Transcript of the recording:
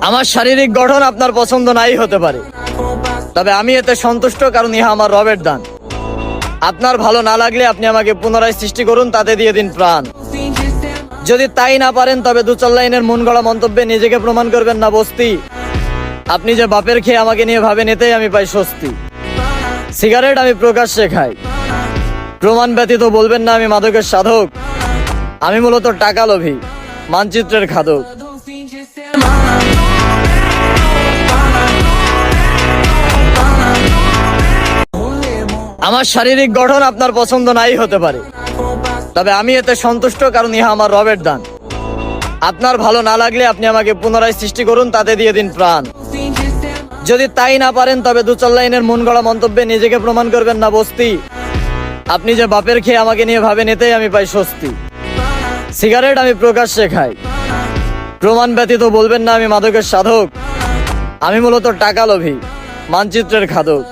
আমার শারীরিক গঠন আপনার পছন্দ নাই হতে পারে, তবে আমি এতে সন্তুষ্ট, কারণ ইহা আমার রবের দান। আপনার ভালো না লাগলে আপনি আমাকে পুনরায় সৃষ্টি করুন, তাতে দিয়ে দিন প্রাণ। যদি তাই না পারেন তবে দু চার লাইনের মন গড়া মন্তব্যে নিজেকে প্রমাণ করবেন না বস্তি। আপনি যে বাপের খেয়ে আমাকে নিয়ে ভাবেন, এতেই আমি পাই স্বস্তি। সিগারেট আমি প্রকাশ্যে খাই, প্রমাণ ব্যতীত বলবেন না আমি মাদকের সাধক। আমি মূলত টাকা লোভী, মানচিত্রের খাদক। আমার শারীরিক গঠন আপনার পছন্দ নাই হতে পারে, তবে আমি এতে সন্তুষ্ট, কারণ ইহা আমার রবের দান। আপনার ভালো না লাগলে আপনি আমাকে পুনরায় সৃষ্টি করুন, তাতে দিয়ে দিন প্রাণ। যদি তাই না পারেন তবে দু চার লাইনের মন গড়া মন্তব্যে নিজেকে প্রমাণ করবেন না বস্তি। আপনি যে বাপের খেয়ে আমাকে নিয়ে ভাবেন, এতেই আমি পাই স্বস্তি। সিগারেট আমি প্রকাশ্যে খাই, প্রমাণ ব্যতীত বলবেন না আমি মাদকের সাধক। আমি মূলত টাকা লোভী, মানচিত্রের খাদক।